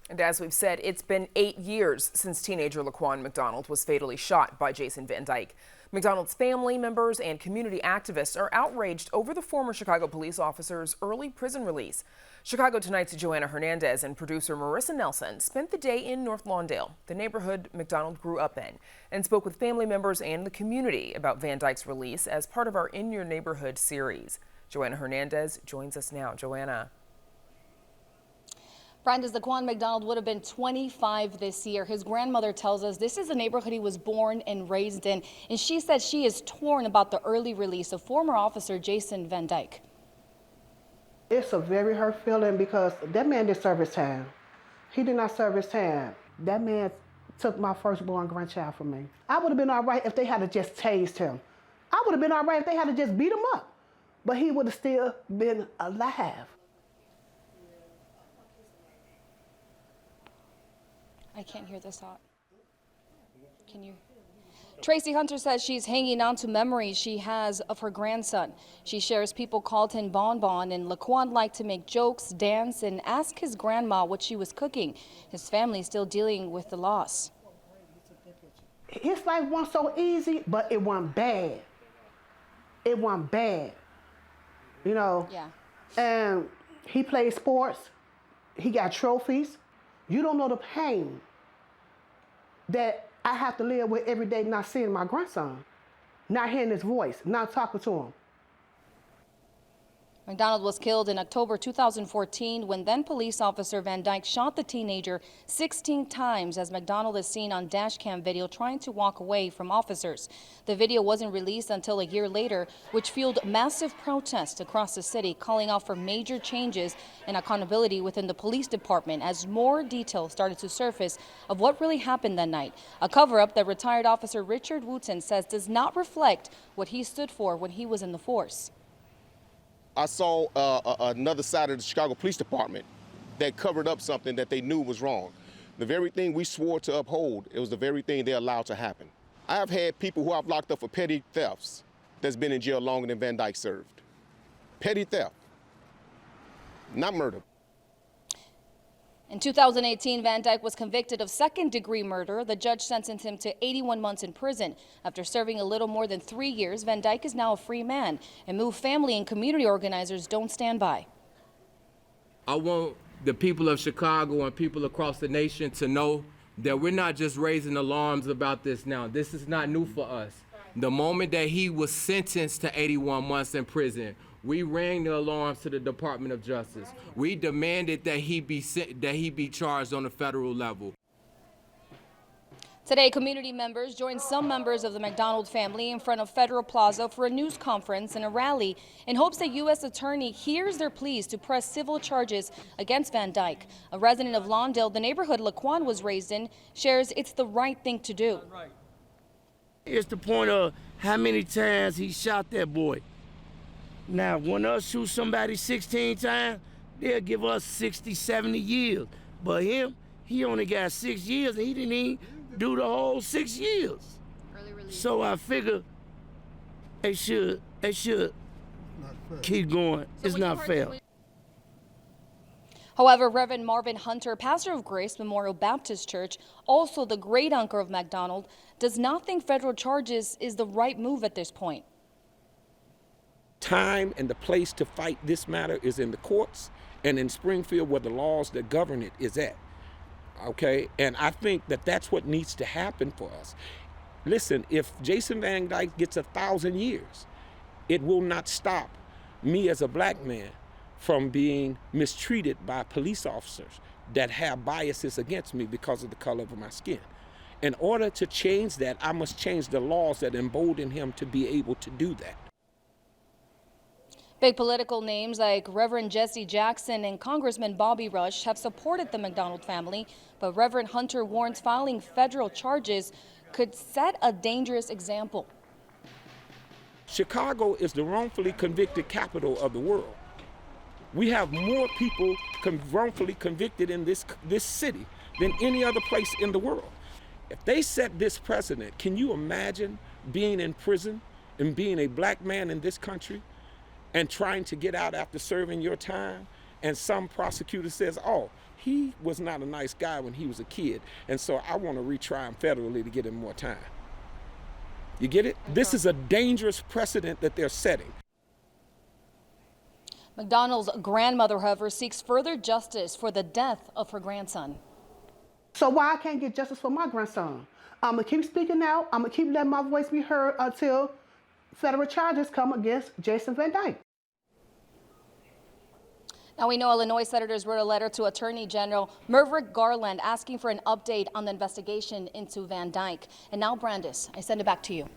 And as we've said, it's been 8 years since teenager Laquan McDonald was fatally shot by Jason Van Dyke. McDonald's family members and community activists are outraged over the former Chicago police officer's early prison release. Chicago Tonight's Joanna Hernandez and producer Marissa Nelson spent the day in North Lawndale, the neighborhood McDonald grew up in, and spoke with family members and the community about Van Dyke's release as part of our In Your Neighborhood series. Joanna Hernandez joins us now. Joanna. Branda's Laquan McDonald would have been 25 this year. His grandmother tells us this is the neighborhood he was born and raised in, and she said she is torn about the early release of former officer Jason Van Dyke. It's a very hurt feeling because that man didn't serve his time. He did not serve his time. That man took my firstborn grandchild from me. I would have been all right if they had just tased him. I would have been all right if they had just beat him up, but he would have still been alive. I can't hear this thought. Can you? Tracy Hunter says she's hanging on to memories she has of her grandson. She shares people called him Bon Bon, and Laquan liked to make jokes, dance, and ask his grandma what she was cooking. His family still dealing with the loss. His life wasn't so easy, but it wasn't bad. It wasn't bad. You know? Yeah. And he played sports. He got trophies. You don't know the pain that I have to live with every day, not seeing my grandson, not hearing his voice, not talking to him. McDonald was killed in October 2014 when then police officer Van Dyke shot the teenager 16 times as McDonald is seen on dash cam video trying to walk away from officers. The video wasn't released until a year later, which fueled massive protests across the city, calling out for major changes and accountability within the police department as more details started to surface of what really happened that night. A cover-up that retired officer Richard Wooten says does not reflect what he stood for when he was in the force. I saw another side of the Chicago Police Department that covered up something that they knew was wrong. The very thing we swore to uphold, it was the very thing they allowed to happen. I have had people who I've locked up for petty thefts that's been in jail longer than Van Dyke served. Petty theft, not murder. In 2018, Van Dyke was convicted of second-degree murder. The judge sentenced him to 81 months in prison. After serving a little more than 3 years, Van Dyke is now a free man, and MOVE family and community organizers don't stand by. I want the people of Chicago and people across the nation to know that we're not just raising alarms about this now. This is not new for us. The moment that he was sentenced to 81 months in prison, we rang the alarms to the Department of Justice. We demanded that he be charged on a federal level. Today, community members joined some members of the McDonald family in front of Federal Plaza for a news conference and a rally in hopes that U.S. Attorney hears their pleas to press civil charges against Van Dyke. A resident of Lawndale, the neighborhood Laquan was raised in, shares it's the right thing to do. It's the point of how many times he shot that boy. Now, when us shoot somebody 16 times, they'll give us 60, 70 years. But him, he only got 6 years, and he didn't even do the whole 6 years. So I figure they should keep going. It's not fair. However, Reverend Marvin Hunter, pastor of Grace Memorial Baptist Church, also the great uncle of McDonald, does not think federal charges is the right move at this point. Time and the place to fight this matter is in the courts and in Springfield where the laws that govern it is at, okay? And I think that that's what needs to happen for us. Listen, if Jason Van Dyke gets 1,000 years, it will not stop me as a black man from being mistreated by police officers that have biases against me because of the color of my skin. In order to change that, I must change the laws that embolden him to be able to do that. Big political names like Reverend Jesse Jackson and Congressman Bobby Rush have supported the McDonald family, but Reverend Hunter warns filing federal charges could set a dangerous example. Chicago is the wrongfully convicted capital of the world. We have more people wrongfully convicted in this city than any other place in the world. If they set this precedent, can you imagine being in prison and being a black man in this country and trying to get out after serving your time, and some prosecutor says, oh, He was not a nice guy when he was a kid, and so I want to retry him federally to get him more time. You get it? This is a dangerous precedent that they're setting. McDonald's grandmother, however, seeks further justice for the death of her grandson. So why I can't get justice for my grandson? I'm going to keep speaking out. I'm going to keep letting my voice be heard until federal charges come against Jason Van Dyke. Now, we know Illinois senators wrote a letter to Attorney General Merrick Garland asking for an update on the investigation into Van Dyke. And now, Brandis, I send it back to you.